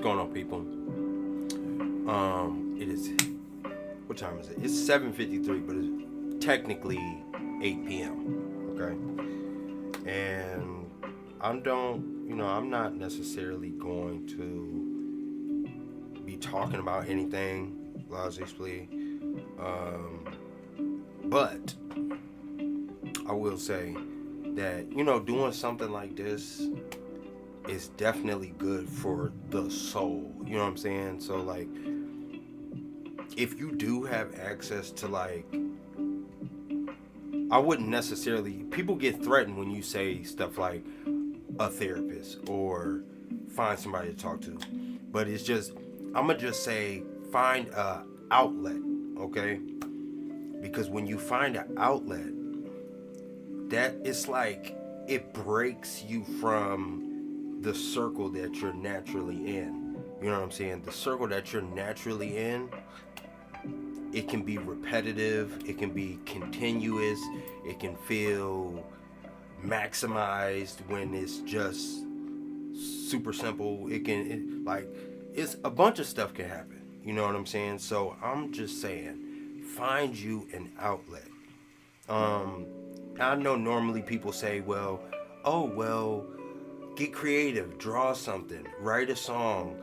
going on, people? It is. What time is it? It's 7:53, but it's technically 8 p.m. Okay, and I'm not necessarily going to be talking about anything logically, but I will say that doing something like this is definitely good for the soul. You know what I'm saying? So like, if you do have access to like, I wouldn't necessarily. People get threatened when you say stuff like a therapist or find somebody to talk to, but it's just I'm gonna just say find a outlet, okay? Because when you find an outlet, that it's like it breaks you from the circle that you're naturally in. You know what I'm saying? The circle that you're naturally in, it can be repetitive, it can be continuous, it can feel maximized when it's just super simple. It's a bunch of stuff can happen. You know what I'm saying? So I'm just saying, find you an outlet. I know normally people say, well, get creative, draw something, write a song,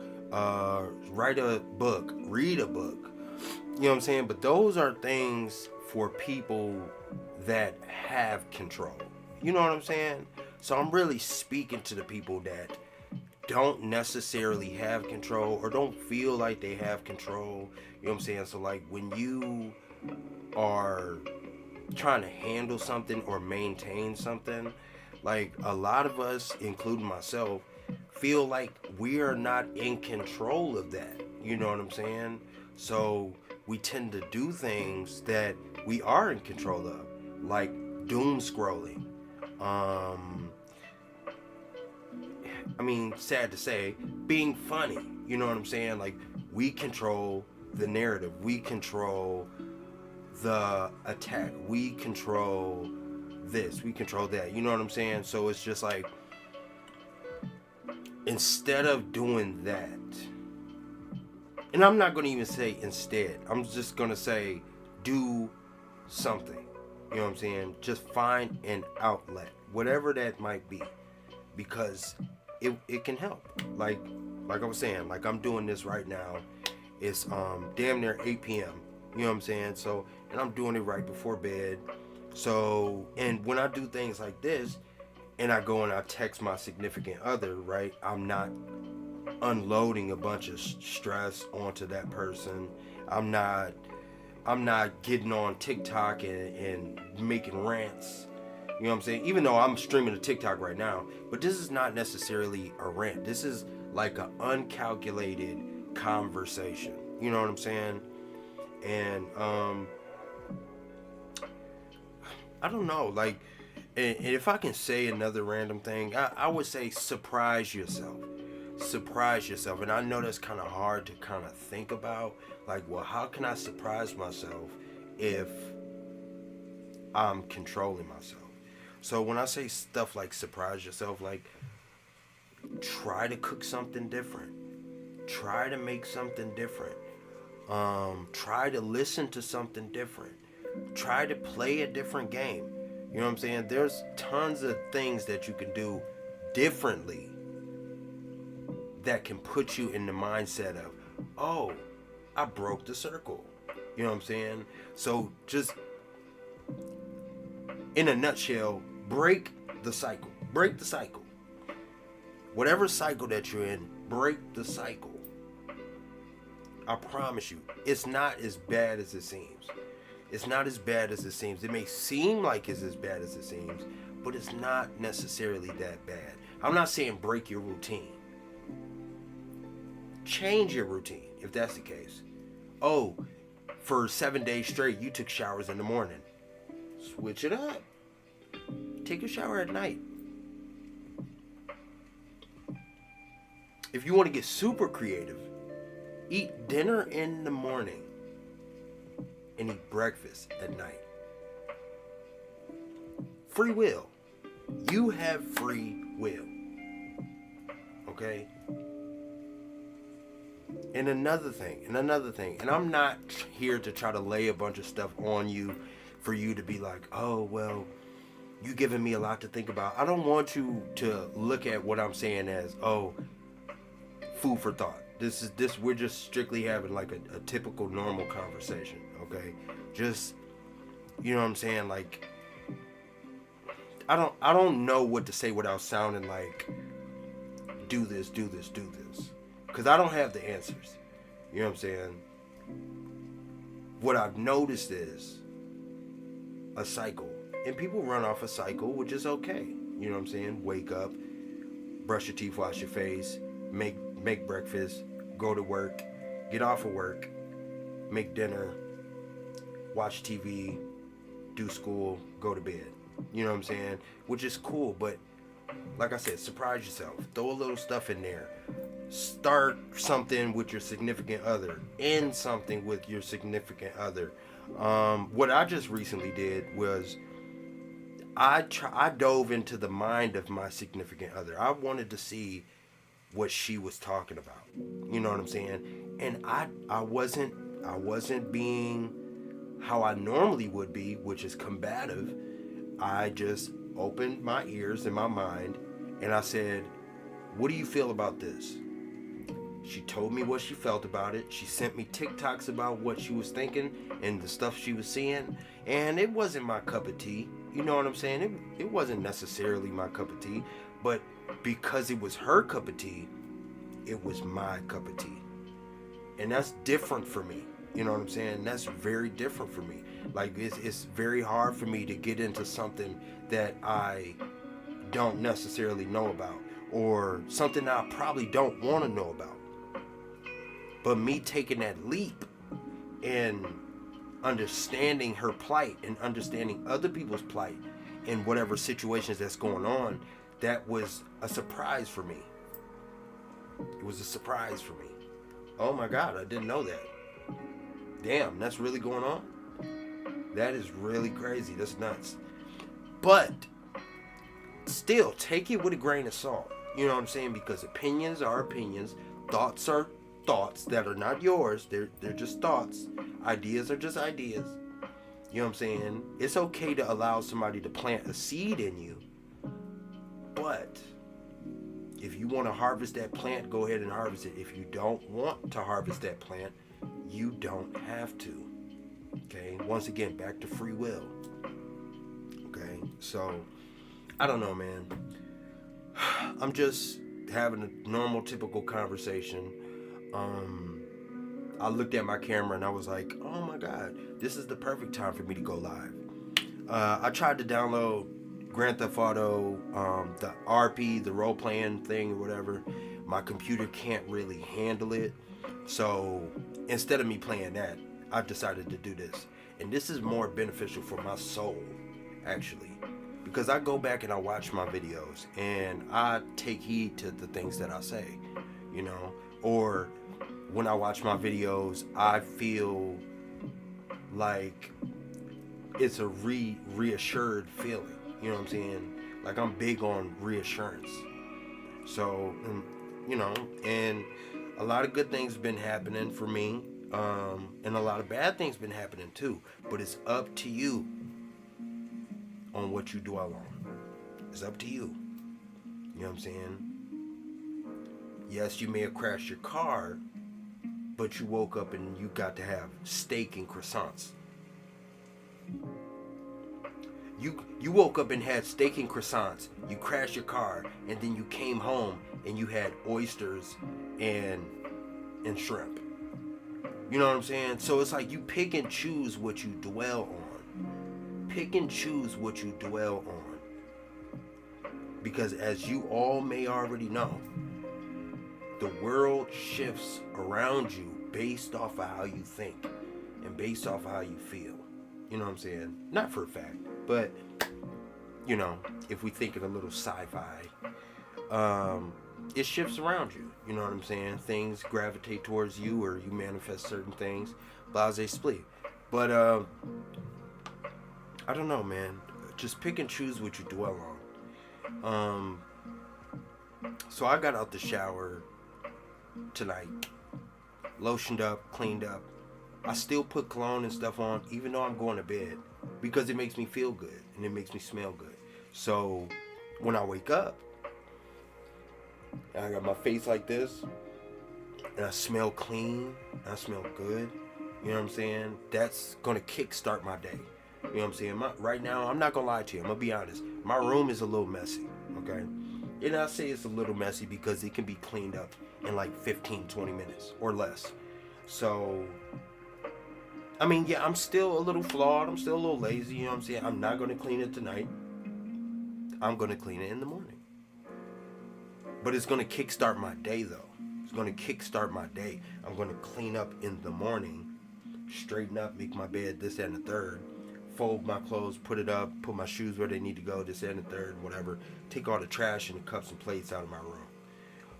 write a book, read a book. You know what I'm saying? But those are things for people that have control. You know what I'm saying? So I'm really speaking to the people that don't necessarily have control or don't feel like they have control. You know what I'm saying? So like when you are trying to handle something or maintain something, like a lot of us, including myself, feel like we are not in control of that. You know what I'm saying? So we tend to do things that we are in control of, like doom scrolling. Sad to say, being funny. You know what I'm saying? Like, we control the narrative. We control the attack. We control this. We control that. You know what I'm saying? So it's just like, instead of doing that, and I'm not going to even say instead, I'm just going to say do something. You know what I'm saying? Just find an outlet, whatever that might be, because it can help. Like I was saying, like I'm doing this right now. It's damn near 8 p.m. You know what I'm saying? So, and I'm doing it right before bed. So, and when I do things like this, and I go and I text my significant other, right? I'm not unloading a bunch of stress onto that person. I'm not getting on TikTok and making rants. You know what I'm saying? Even though I'm streaming a TikTok right now, but this is not necessarily a rant. This is like an uncalculated conversation. You know what I'm saying? And I don't know, like, and if I can say another random thing, I would say surprise yourself. Surprise yourself. And I know that's kind of hard to kind of think about. Like, well, how can I surprise myself if I'm controlling myself? So when I say stuff like surprise yourself, like, try to cook something different. Try to make something different. Try to listen to something different. Try to play a different game. You know what I'm saying? There's tons of things that you can do differently that can put you in the mindset of, oh, I broke the circle. You know what I'm saying? So just in a nutshell, break the cycle. Break the cycle. Whatever cycle that you're in, break the cycle. I promise you, it's not as bad as it seems. It's not as bad as it seems. It may seem like it's as bad as it seems, but it's not necessarily that bad. I'm not saying break your routine. Change your routine, if that's the case. Oh, for 7 days straight, you took showers in the morning. Switch it up. Take a shower at night. If you want to get super creative, eat dinner in the morning and eat breakfast at night. Free will. You have free will. Okay? And another thing, and I'm not here to try to lay a bunch of stuff on you for you to be like, oh, well, you giving me a lot to think about. I don't want you to look at what I'm saying as, oh, food for thought. This we're just strictly having like a typical normal conversation, okay? Just, you know what I'm saying? Like, I don't know what to say without sounding like do this, do this, do this. Cause I don't have the answers. You know what I'm saying? What I've noticed is a cycle. And people run off a cycle, which is okay. You know what I'm saying? Wake up, brush your teeth, wash your face, make breakfast, go to work, get off of work, make dinner, watch TV, do school, go to bed. You know what I'm saying? Which is cool, but like I said, surprise yourself. Throw a little stuff in there. Start something with your significant other. End something with your significant other. What I just recently did was I dove into the mind of my significant other. I wanted to see what she was talking about. You know what I'm saying? And I wasn't being how I normally would be, which is combative. I just opened my ears and my mind and I said, what do you feel about this? She told me what she felt about it. She sent me TikToks about what she was thinking and the stuff she was seeing. And it wasn't my cup of tea. You know what I'm saying? It wasn't necessarily my cup of tea. But because it was her cup of tea, it was my cup of tea. And that's different for me. You know what I'm saying? That's very different for me. Like, it's very hard for me to get into something that I don't necessarily know about. Or something I probably don't want to know about. But me taking that leap and understanding her plight and understanding other people's plight in whatever situations that's going on, that was a surprise for me. It was a surprise for me. Oh my God, I didn't know that. Damn, that's really going on? That is really crazy. That's nuts. But still, take it with a grain of salt. You know what I'm saying? Because opinions are opinions. Thoughts are thoughts that are not yours. They're just thoughts. Ideas are just ideas. You know what I'm saying? It's okay to allow somebody to plant a seed in you. But if you want to harvest that plant, go ahead and harvest it. If you don't want to harvest that plant, you don't have to. Okay? Once again, back to free will. Okay? So, I don't know, man. I'm just having a normal, typical conversation. I looked at my camera and I was like, oh my God, this is the perfect time for me to go live. I tried to download Grand Theft Auto, the RP, the role-playing thing or whatever. My computer can't really handle it. So instead of me playing that, I decided to do this. And this is more beneficial for my soul, actually. Because I go back and I watch my videos and I take heed to the things that I say, you know. Or when I watch my videos, I feel like it's a reassured feeling. You know what I'm saying? Like, I'm big on reassurance. So, you know, and a lot of good things have been happening for me. And a lot of bad things been happening too. But it's up to you on what you dwell on. It's up to you. You know what I'm saying? Yes, you may have crashed your car, but you woke up and you got to have steak and croissants. You woke up and had steak and croissants. You crashed your car, and then you came home and you had oysters and shrimp. You know what I'm saying? So it's like you pick and choose what you dwell on. Pick and choose what you dwell on. Because as you all may already know, the world shifts around you based off of how you think and based off of how you feel. You know what I'm saying? Not for a fact, but, you know, if we think of a little sci-fi, it shifts around you. You know what I'm saying? Things gravitate towards you or you manifest certain things. Blase split. But, I don't know, man. Just pick and choose what you dwell on. So I got out the shower tonight lotioned up, cleaned up. I still put cologne and stuff on even though I'm going to bed because it makes me feel good and it makes me smell good. So when I wake up, I got my face like this and I smell clean, and I smell good. You know what I'm saying? That's gonna kickstart my day. You know what I'm saying? Right now, I'm not gonna lie to you. I'm gonna be honest. My room is a little messy. Okay, and I say it's a little messy because it can be cleaned up in like 15, 20 minutes or less. So, I mean, yeah, I'm still a little flawed. I'm still a little lazy. You know what I'm saying? I'm not gonna clean it tonight. I'm gonna clean it in the morning. But it's gonna kickstart my day, though. It's gonna kickstart my day. I'm gonna clean up in the morning, straighten up, make my bed, this, that, and the third. Fold my clothes, put it up, put my shoes where they need to go, this, that, and the third, whatever. Take all the trash and the cups and plates out of my room.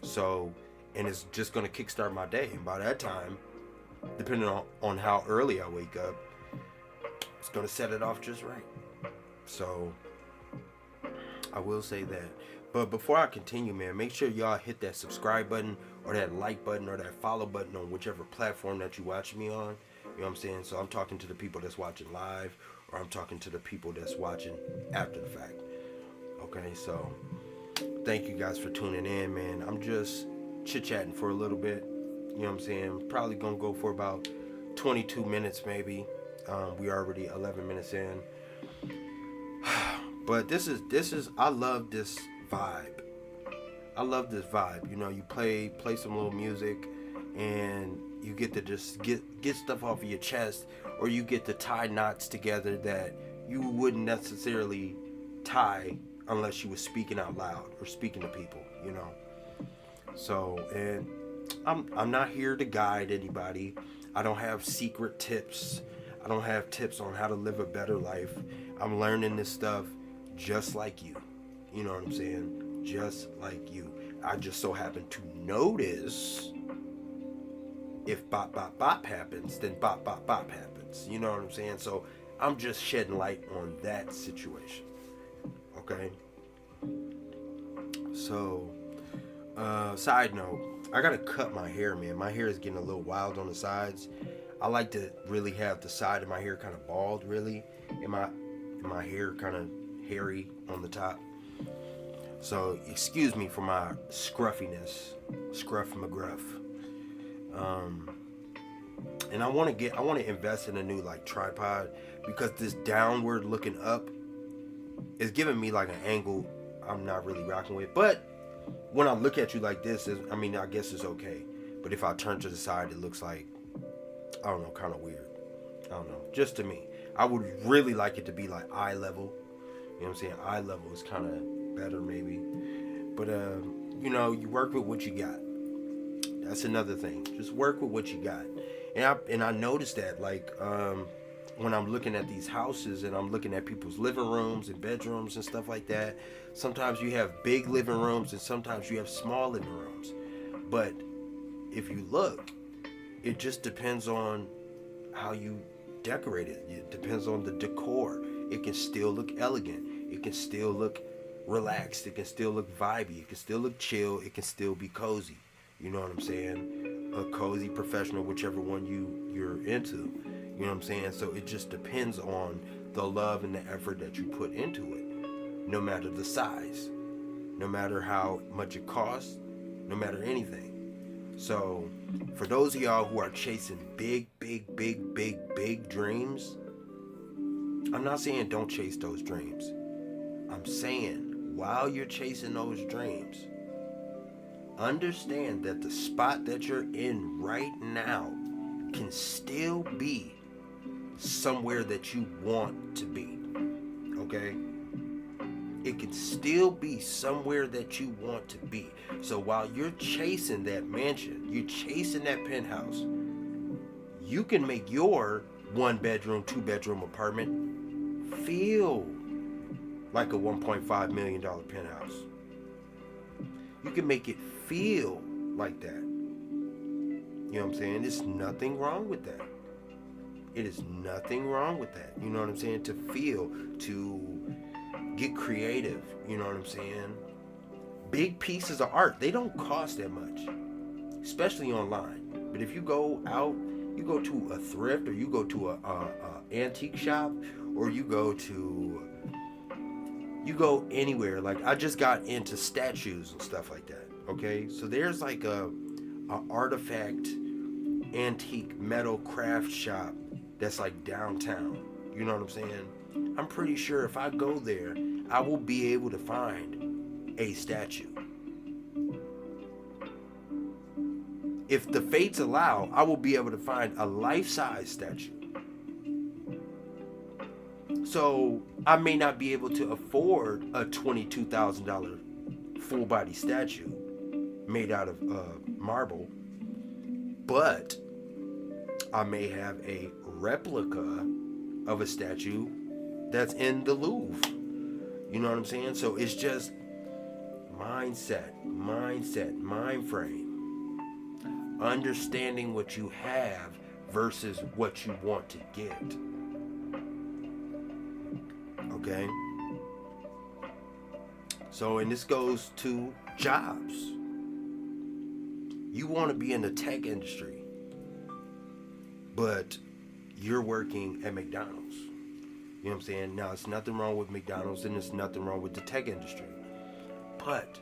So, and it's just gonna kickstart my day. And by that time, depending on how early I wake up, it's gonna set it off just right. So, I will say that. But before I continue, man, make sure y'all hit that subscribe button or that like button or that follow button on whichever platform that you watch me on. You know what I'm saying? So I'm talking to the people that's watching live, or I'm talking to the people that's watching after the fact. Okay, so thank you guys for tuning in, man. I'm just chit-chatting for a little bit. You know what I'm saying? Probably gonna go for about 22 minutes maybe. We already 11 minutes in. But this is I love this vibe. I love this vibe. You know, you play some little music and you get to just get stuff off of your chest, or you get to tie knots together that you wouldn't necessarily tie unless you were speaking out loud or speaking to people, you know. So, and I'm not here to guide anybody. I don't have secret tips. I don't have tips on how to live a better life. I'm learning this stuff just like you. You know what I'm saying? Just like you. I just so happen to notice if bop bop bop happens, then bop bop bop happens. You know what I'm saying? So I'm just shedding light on that situation. Okay? So, side note, I gotta cut my hair, man. My hair is getting a little wild on the sides. I like to really have the side of my hair kind of bald, really, and my hair kind of hairy on the top. So excuse me for my scruffiness, scruff McGruff. And I want to invest in a new like tripod, because this downward looking up is giving me like an angle I'm not really rocking with. But when I look at you like this, I guess it's okay. But if I turn to the side, it looks like, I don't know, kind of weird. I don't know, just to me. I would really like it to be like eye level. You know what I'm saying? Eye level is kind of better maybe. But, you know, you work with what you got. That's another thing. Just work with what you got. And I noticed that, like, when I'm looking at these houses and I'm looking at people's living rooms and bedrooms and stuff like that, sometimes you have big living rooms and sometimes you have small living rooms. But if you look, it just depends on how you decorate it. It depends on the decor. It can still look elegant. It can still look relaxed. It can still look vibey. It can still look chill. It can still be cozy. You know what I'm saying? A cozy, professional, whichever one you're into. You know what I'm saying? So it just depends on the love and the effort that you put into it. No matter the size. No matter how much it costs. No matter anything. So, for those of y'all who are chasing big dreams, I'm not saying don't chase those dreams. I'm saying while you're chasing those dreams, understand that the spot that you're in right now can still be somewhere that you want to be. Okay? It can still be somewhere that you want to be. So while you're chasing that mansion, you're chasing that penthouse, you can make your 1-bedroom, 2-bedroom apartment feel like a $1.5 million penthouse. You can make it feel like that. You know what I'm saying? There's nothing wrong with that. It is nothing wrong with that. You know what I'm saying? To feel, to get creative. You know what I'm saying? Big pieces of art, they don't cost that much. Especially online. But if you go out, you go to a thrift, or you go to a antique shop, or you go anywhere. Like, I just got into statues and stuff like that. Okay, so there's like a artifact antique metal craft shop that's like downtown. You know what I'm saying? I'm pretty sure if I go there, I will be able to find a statue. If the fates allow, I will be able to find a life-size statue. So I may not be able to afford a $22,000 full-body statue made out of marble, but I may have a replica of a statue that's in the Louvre. You know what I'm saying? So it's just mindset, mind frame. Understanding what you have versus what you want to get. Okay? So, and this goes to jobs. You want to be in the tech industry, but you're working at McDonald's. You know what I'm saying? Now, it's nothing wrong with McDonald's, and there's nothing wrong with the tech industry. But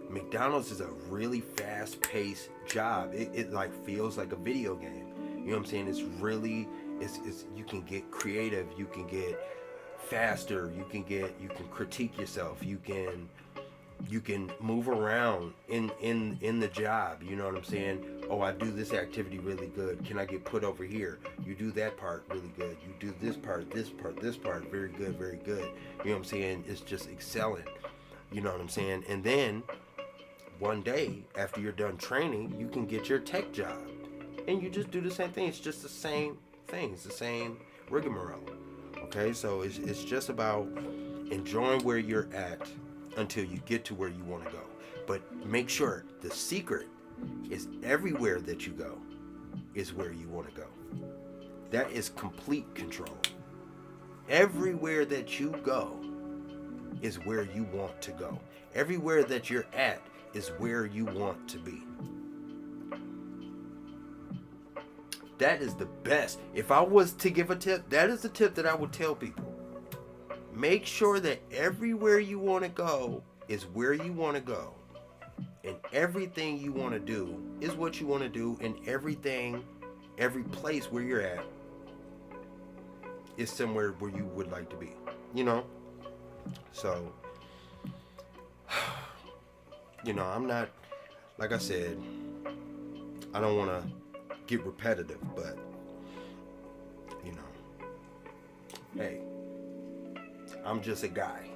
McDonald's is a really fast-paced job. It like feels like a video game. You know what I'm saying? It's really, it's you can get creative, you can get faster, you can critique yourself, you can move around in the job. You know what I'm saying? Oh, I do this activity really good. Can I get put over here? You do that part really good. You do this part very good, very good. You know what I'm saying? It's just excelling. You know what I'm saying? And then one day after you're done training, you can get your tech job, and you just do the same thing. It's just the same thing. It's the same rigmarole. Okay, so it's just about enjoying where you're at until you get to where you want to go. But make sure the secret is everywhere that you go is where you want to go. That is complete control. Everywhere that you go is where you want to go. Everywhere that you're at is where you want to be. That is the best. If I was to give a tip, that is the tip that I would tell people. Make sure that everywhere you want to go is where you want to go. And everything you want to do is what you want to do. And every place where you're at is somewhere where you would like to be. You know? So, you know, I'm not, like I said, I don't want to get repetitive, but, you know, hey, I'm just a guy.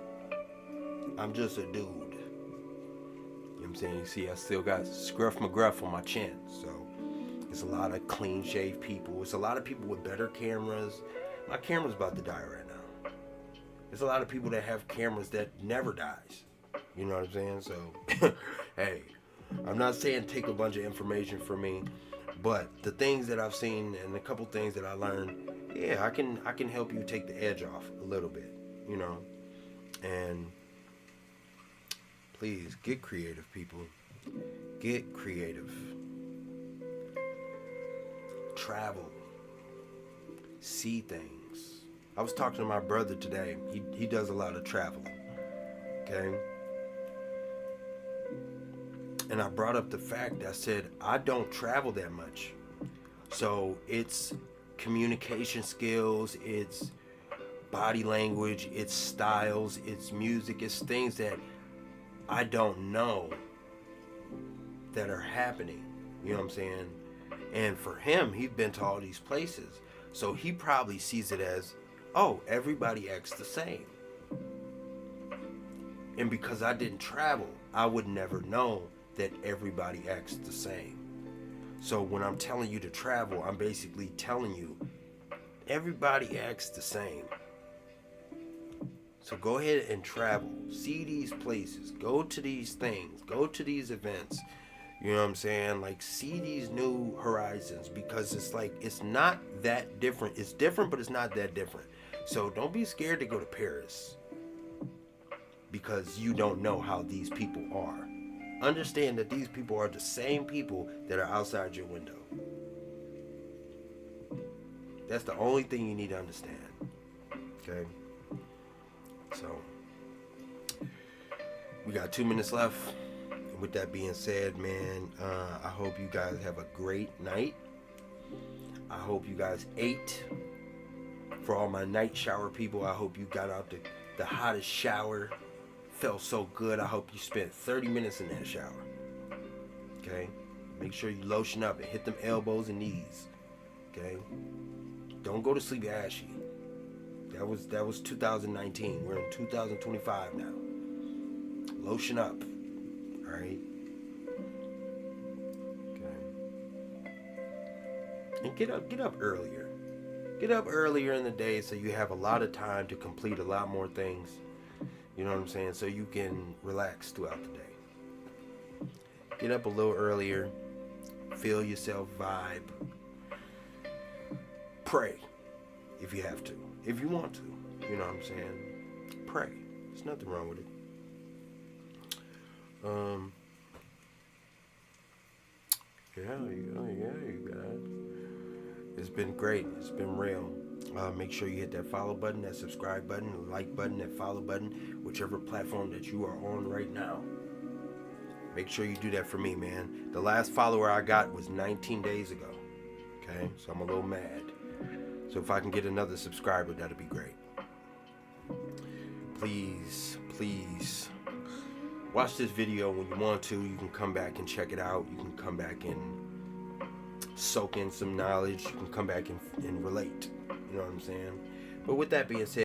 I'm just a dude. You know what I'm saying? You see, I still got Scruff McGruff on my chin, so it's a lot of clean-shaved people. It's a lot of people with better cameras. My camera's about to die right now. There's a lot of people that have cameras that never dies. You know what I'm saying? So, hey, I'm not saying take a bunch of information from me, but the things that I've seen and a couple things that I learned, yeah, I can help you take the edge off a little bit, you know. And please get creative, people. Get creative. Travel. See things. I was talking to my brother today. He does a lot of traveling. Okay? And I brought up the fact, I said, I don't travel that much. So it's communication skills, it's body language, it's styles, it's music, it's things that I don't know that are happening. You know what I'm saying? And for him, he's been to all these places. So he probably sees it as, oh, everybody acts the same. And because I didn't travel, I would never know that everybody acts the same. So when I'm telling you to travel, I'm basically telling you everybody acts the same. So go ahead and travel. See these places. Go to these things. Go to these events. You know what I'm saying? Like, see these new horizons, because it's like, it's not that different. It's different, but it's not that different. So don't be scared to go to Paris because you don't know how these people are. Understand that these people are the same people that are outside your window. That's the only thing you need to understand. Okay? So, we got 2 minutes left. And with that being said, man, I hope you guys have a great night. I hope you guys ate. For all my night shower people, I hope you got out the hottest shower. Felt so good. I hope you spent 30 minutes in that shower. Okay? Make sure you lotion up and hit them elbows and knees. Okay? Don't go to sleep ashy. That was 2019. We're in 2025 now. Lotion up. Alright? Okay. And get up earlier. Get up earlier in the day so you have a lot of time to complete a lot more things. You know what I'm saying? So you can relax throughout the day. Get up a little earlier. Feel yourself vibe. Pray if you have to. If you want to. You know what I'm saying? Pray. There's nothing wrong with it. You guys. It's been great. It's been real. Make sure you hit that follow button, that subscribe button, the like button, that follow button, whichever platform that you are on right now. Make sure you do that for me, man. The last follower I got was 19 days ago. Okay? So I'm a little mad. So if I can get another subscriber, that'd be great. Please, please, watch this video when you want to. You can come back and check it out. You can come back and soak in some knowledge. You can come back and relate. You know what I'm saying? But with that being said,